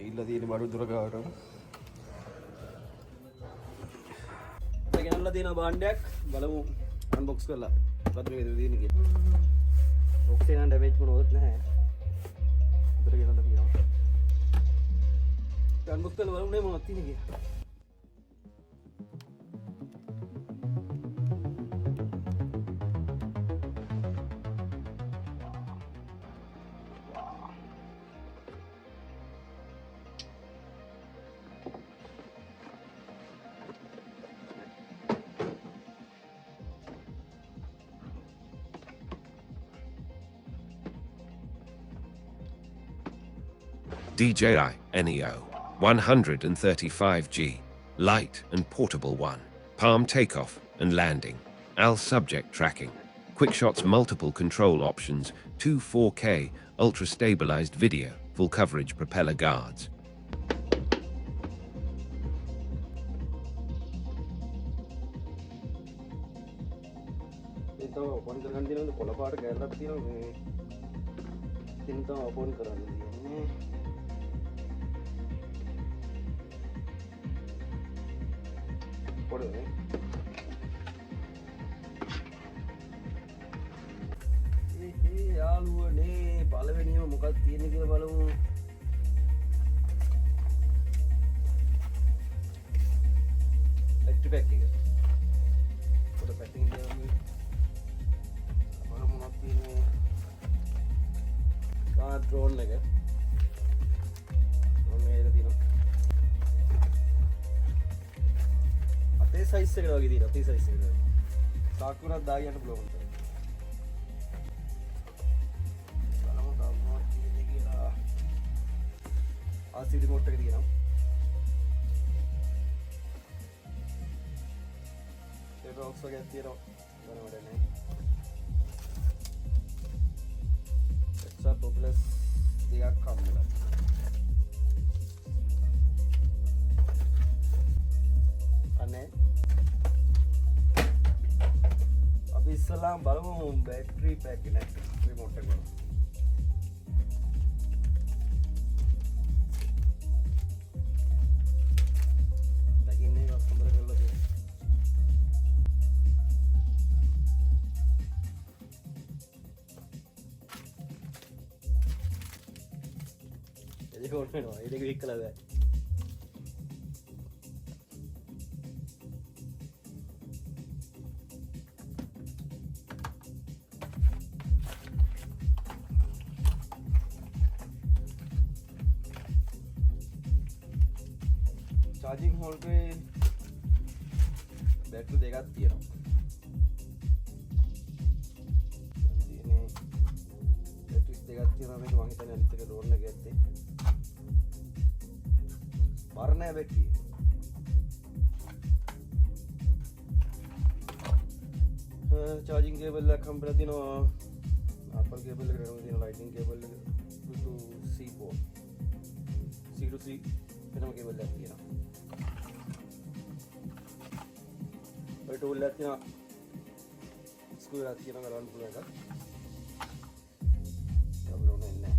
ඉල්ල තියෙන බඩු දුර ගාවට. ගෙනල්ලා තියෙන භාණ්ඩයක් බලමු අන්බොක්ස් කරලා. මොකද මේක තියෙන්නේ කියලා. බොක්ස් එක නම් ඩැමේජ් මොනවත් නැහැ. උඩට ගෙනල්ලා තියෙනවා. අන්බොක්ස් කරලා බලමු මොනවද තියෙන්නේ කියලා. DJI Neo 135G, light and portable one. Palm takeoff and landing. AL subject tracking. QuickShot's multiple control options. 2 4K ultra stabilized video. Full coverage propeller guards. යාළුවනේ පළවෙනිම මොකක්ද තියෙන්නේ කියලා බලමු. බැටරි පැක් එක. පොඩ පැකින් දෙන්න. බලමු මොකක්ද තියෙන්නේ. ඩ්‍රෝන් එක. ඩ්‍රෝන් එකේ තියෙනවා. අපේ සයිස් එකට වගේ තියෙනවා. අපේ සයිස් එකට. සාක්කුණක් දාගෙන පුළුවන්. RC remote එක තියෙනවා. ඒ box එකක් තියෙනවා. මොන වැඩ නැහැ. extra populous දෙකක් හම්බුණා. අනේ අපි ඉස්සලාම බලමු බැටරි පැක් එක රිමෝට් එක. ඒක වික් කළා දැන්. charging hole එකේ බැටරි දෙකක් තියෙනවා. බැටරිස් දෙකක් තියෙනවා. මේක මම හිතන්නේ අනිත් එක ඩ්‍රෝන් එකේ ඇත්තේ. Warna beki. Charging cable la kambra dino Apple cable la dino lightning cable to C port. C to C enam cable la dino. Oi tool la dino screw la dino galan pulanga. Abro nenne.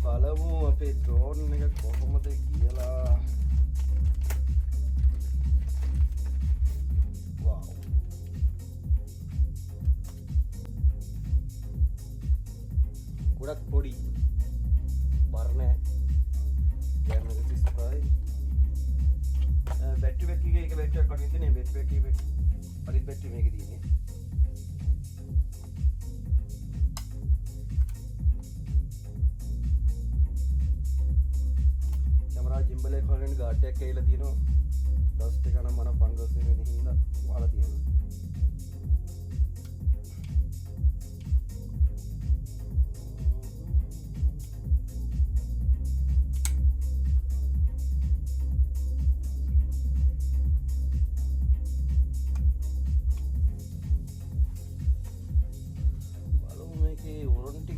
බලමු අපේ drone එක කොහොමද කියලා. වව්. ගොඩක් පොඩි. බර්නේ. Camera 35. Battery pack එකේ එක බැටරියක් වගේ තියෙනවා. බැටරි පැක් එකේ අනිත් බැටරි මේකේ තියෙන්නේ. जिम्बल एक होने गार्ड टैग के लिए दिनों 10 टिका ना मना 5 से में नहीं ना वाला दिया मालूम है कि वारंटी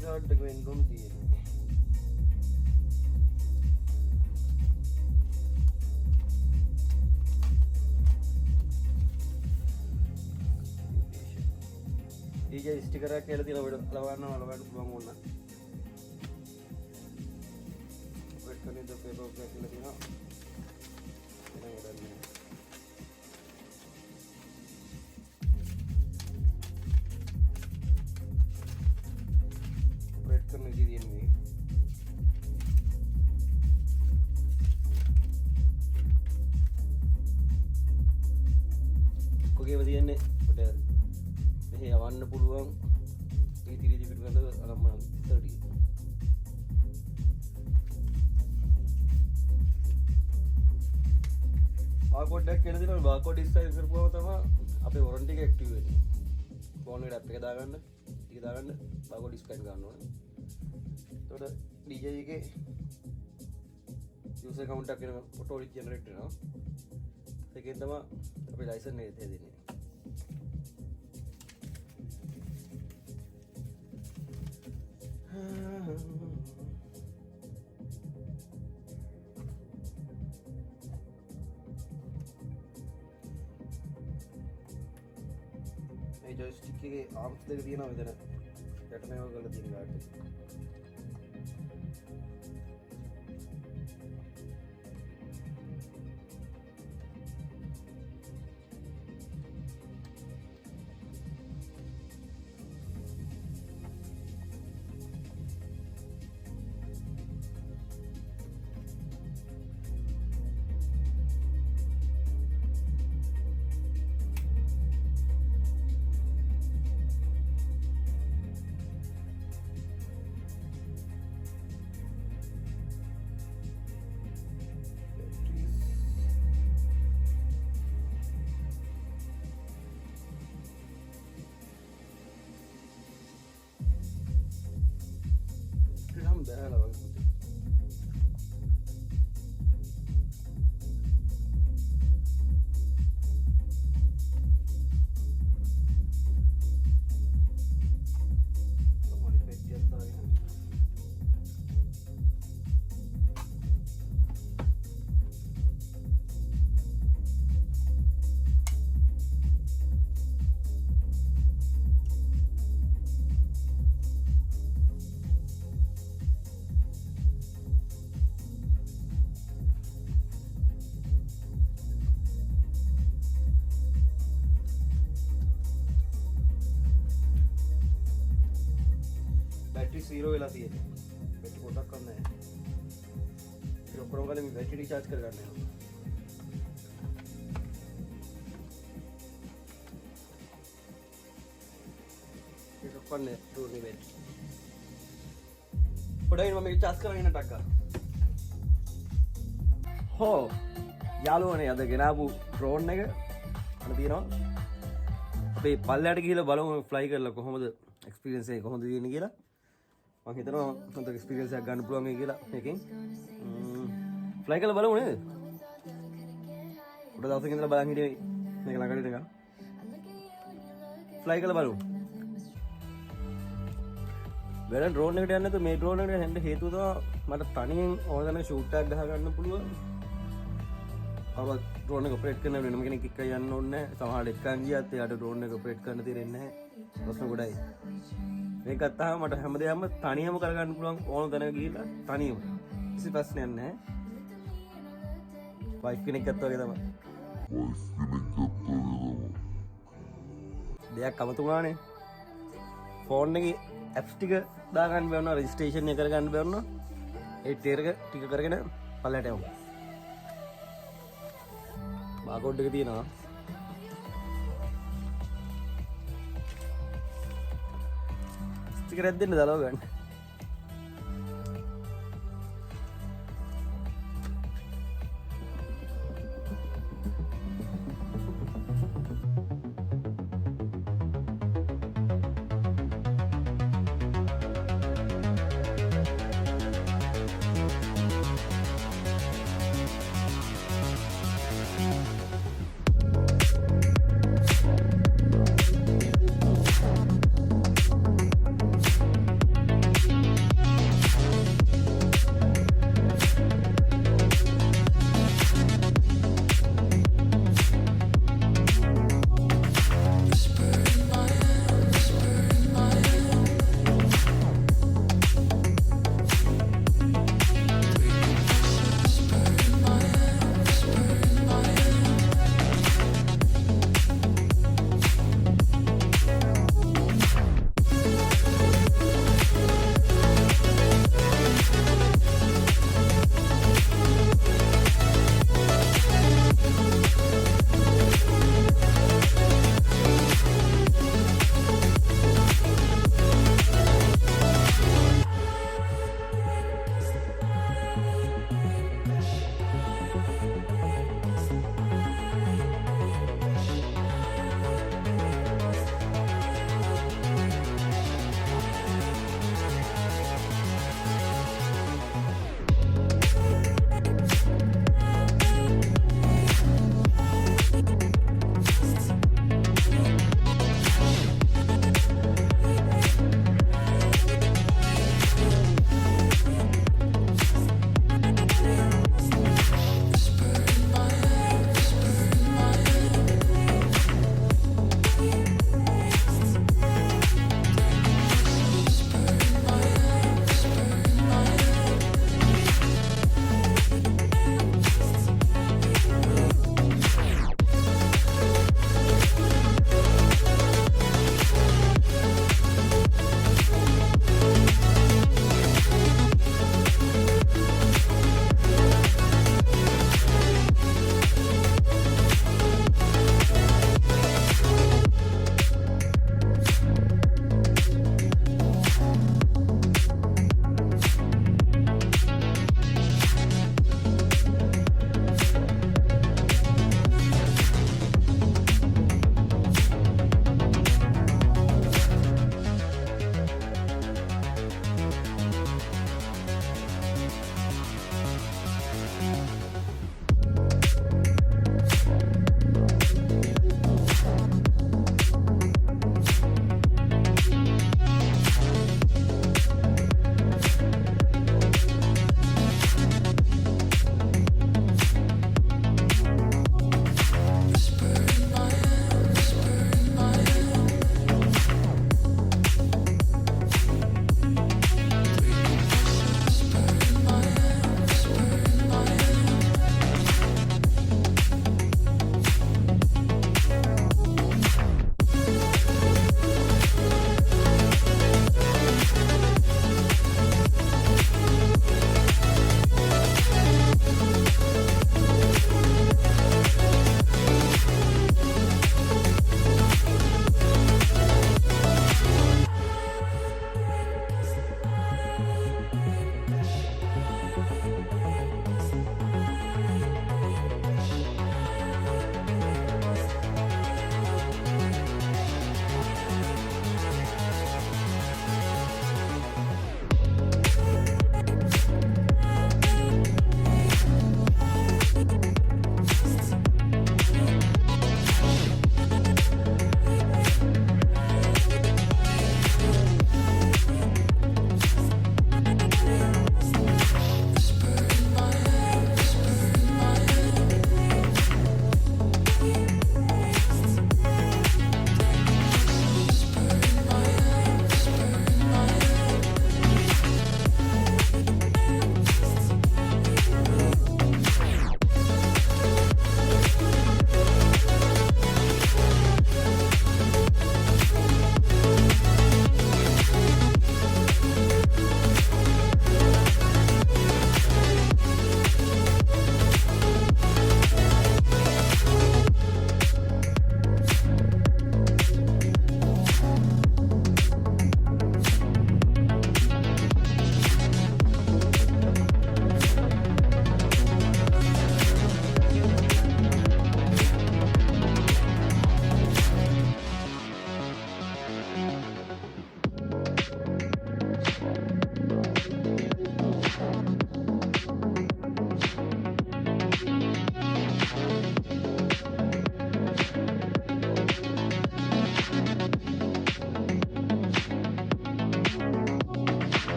कार्ड में इनकम दिए DJ sticker එකක් කියලා තියෙනවා ඔය ලවන්න පුළුවන් ඕන. ඔයත් කනේ ද පේපර් එකක් කියලා තියෙනවා. එහෙනම් ගන්න. ඔයත් කනේ තියෙන්නේ. කොගේ වදින්නේ ඔට මෙහි යවන්න පුළුවන් ඉතිරිදි පිටුකඳ අරම්මන 30 බාකෝඩ් එකක් කියලා දෙනවා බාකෝඩ් ස්කෑන් කරපුවම තමයි අපේ වොරන්ටි එක ඇක්ටිව් වෙන්නේ ෆෝන් එකට ඇප් එක දාගන්න ටික දාගන්න බාකෝඩ් ස්කෑන් ගන්න ඕනේ එතකොට DJ එකේ යූසර් account එකක් වෙන ඔටෝ ජෙනරේට් වෙනවා ඒකෙන් තමයි අපේ ලයිසන් එක දෙන්නේ මේ ජොයිස්ටික් එකේ ආම්ස් දෙක තියෙනවා මෙතන යට මේව කරලා තියෙන කාට් එක බෑලා වගේ මොලි පෙට්ටියක් දාගෙන बैटरी 0 වෙලා තියෙන්නේ. බැටරි පොඩක් ගන්න නැහැ. ඒක ඔක්කොම ගාලා මේ බැටරි රීචාර්ජ් කරගන්න යනවා. ඒක ඔක්කොන්නේ ටූනේ බැටරි. පොඩයි මම මේක චාර්ජ් කරගෙන ටක් ගන්න. හෝ යාළුවනේ අද ගෙනාවු ඩ්‍රෝන් එක අන්න තියෙනවා. අපි පල්ලයට ගිහලා බලමු ෆ්ලයි කරලා කොහොමද එක්ස්පීරියන්ස් එක කොහොමද තියෙන්නේ කියලා. මම හිතනවා හොඳ එක්ස්පීරියන්ස් එකක් ගන්න පුළුවන් කියලා මේකෙන් ෆ්ලයි කරලා බලමු නේද? උඩ දවසක ඉඳලා බලන් හිටියේ මේක ළඟට ඉඳලා ෆ්ලයි කරලා බලමු. වෙන ඩ්‍රෝන් එකට යන්නේ නැතුව මේ ඩ්‍රෝන් එකට යන්න හේතුව තමයි මට තනියෙන් ඕන තරම් ෂූට් එකක් ගහ ගන්න පුළුවන්. අර ඩ්‍රෝන් එක ඔපරේට් කරන වෙනම කෙනෙක් එක්ක යන්න ඕනේ නැහැ. සමහරවිට එක්කන් ගියත් එයාට ඩ්‍රෝන් එක ඔපරේට් කරන්න තේරෙන්නේ නැහැ. ප්‍රශ්න ගොඩයි. මේක ගත්තාම මට හැමදේම තනියම කරගන්න පුළුවන් ඕන තැනක ගිහිල්ලා තනියම. කිසි ප්‍රශ්නයක් නැහැ. වයිෆ් කෙනෙක් ගත්තා වගේ තමයි. දෙයක් අමතක වුණානේ. ෆෝන් එකේ ඇප්ස් ටික දාගන්න බැවුණා රෙජිස්ට්‍රේෂන් එක කරගන්න බැවුණා. ඒ ටේර් එක ටික කරගෙන පල්ලයට යමු. බාකෝඩ් එක තියෙනවා. ස්ටිකර් එකක් දෙන්න දාලා ගන්න.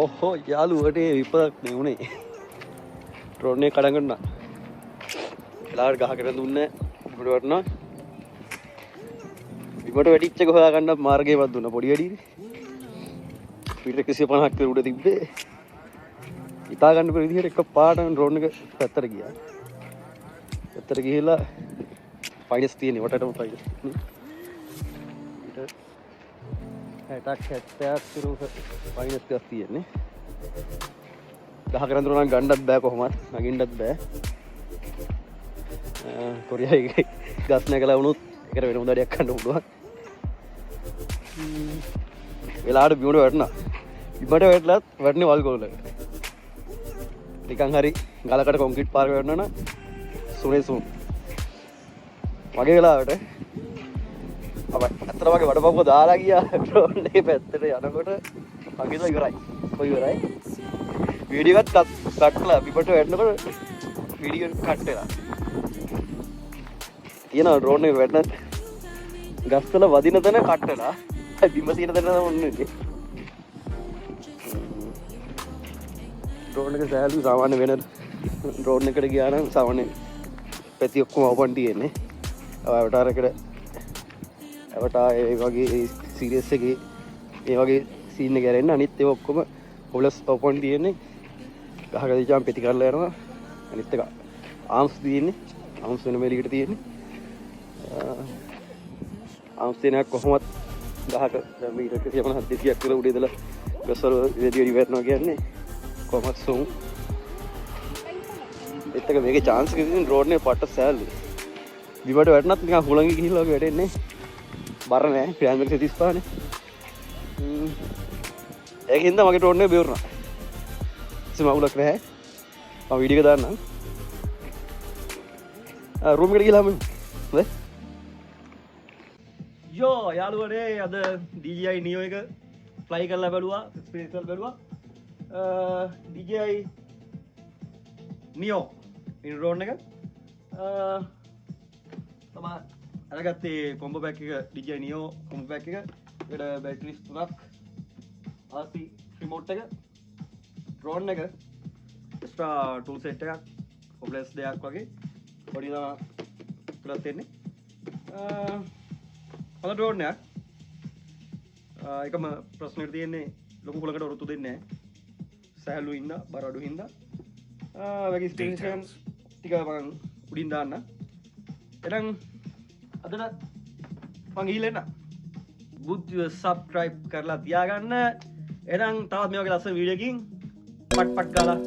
ඔහෝ යාළුවට විපතක් නෙවුනේ. ඩ්‍රෝන් එක කඩන් ගන්නා. වෙලාවට ගහකට දුන්නේ ඉබට වටනවා. ඉබට වැටිච්ච එක හොයාගන්න මාර්ගයවත් දුන්නා පොඩි වැඩිනේ. මීටර 150ක් විතර උඩ තිබ්බේ. හිතා ගන්න බැරි විදිහට එක පාටම ඩ්‍රෝන් එක පැත්තට ගියා. පැත්තට ගිහිලා ෆයිනස් තියෙන්නේ වටටම ෆයිනස්. ඊට 60ක් 70ක් විතර ෆයිනස් එකක් තියෙන්නේ. ගහකට අඳුර නම් ගන්නත් බෑ කොහොමවත්. නගින්නත් බෑ. කොරියාවේ ගස් නැගලා වුණොත් ඒකට වෙන උදඩියක් ගන්න පුළුවන්. වෙලාවට බිමුඩ වැටුණා. ඉබට වැටලත් වැටෙන්නේ වල් ගෝලකට. නිකන් හරි ගලකට කොන්ක්‍රීට් පාරක වැටුණා නම් සුනේ සුන්. වගේ වෙලාවට අප අතර වගේ වඩපපුව දාලා ගියා ඩ්‍රෝන් එකේ පැත්තට යනකොට අගිලා ඉවරයි. කොයි ඉවරයි? වීඩියෝ එකත් කට්ලා පිටට වැටෙනකොට වීඩියෝ කට් වෙලා. තියෙනවා ඩ්‍රෝන් එක වැටෙන ගස්වල වදින තැන කට් වෙලා. බිම තියෙන තැන තමයි ඔන්නේ. ඩ්‍රෝන් එක සෑහළු සාමාන්‍ය වෙන ඩ්‍රෝන් එකට ගියා නම් සාමාන්‍ය පැති ඔක්කොම ඕපන් තියෙන්නේ. අවතාරයකට අවතාර ඒ වගේ සීරියස් එකේ ඒ වගේ සීන් එක ගන්න අනිත් ඒවා ඔක්කොම පොලස් ඕපන් තියෙන්නේ. ගහක දිචාම් පෙති කරලා යනවා. අනිත් එක ආම්ස් තියෙන්නේ. ආම්ස් වෙන මෙලිකට තියෙන්නේ. ආම්ස් තියෙනක් කොහොමත් ගහක මීටර 150 200ක් විතර උඩ ඉඳලා ගස්වල රේඩියෝ ඉවරනවා කියන්නේ කොහොමත් සුන්. ඒත් එක මේකේ chance එක තියෙන ඩ්‍රෝන් එක පට සෑල්ලු. විවට වැටුණත් නිකන් හුලඟි ගිහිල්ලා වගේ වැටෙන්නේ. බර නෑ ප්‍රෑම් එක 35 නේ. ඒකින්ද මගේ ඩ්‍රෝන් එක බේරුණා. මගුලක් නැහැ. මම වීඩියෝ එක දාන්නම්. රූම් එකට ගිහලා හම්බෙමු. යෝ යාළුවනේ අද DJI Neo එක ෆ්ලයි කරලා බැලුවා. ස්පේස් කරලා බැලුවා. DJI Neo ඉන් ඩ්‍රෝන් එක. තමයි අරගත්තේ කොම්බෝ පැක් එක DJI Neo කොම්බෝ පැක් එක. ඒකට බැටරිස් 3ක් RC රිමෝට් එක. ඩ්‍රෝන් එක එක්ස්ට්‍රා ටූල් සෙට් එකක් ඔබ්ලස් දෙයක් වගේ පොඩි දා පුලත් වෙන්නේ අද ඩ්‍රෝන් එක එකම ප්‍රශ්නෙට තියෙන්නේ ලොකු කුලකට වරුතු දෙන්නේ නැහැ සෑහළු ඉන්න බර අඩු හින්දා වගේ ස්ටේෂන් ටික මම උඩින් දාන්න එහෙනම් අදට මං ගිහින් එන්න බුද්ධ සබ්ස්ක්‍රයිබ් කරලා තියාගන්න එහෙනම් තවත් මේ වගේ ලස්සන වීඩියෝ එකකින් පට් පට් ගාලා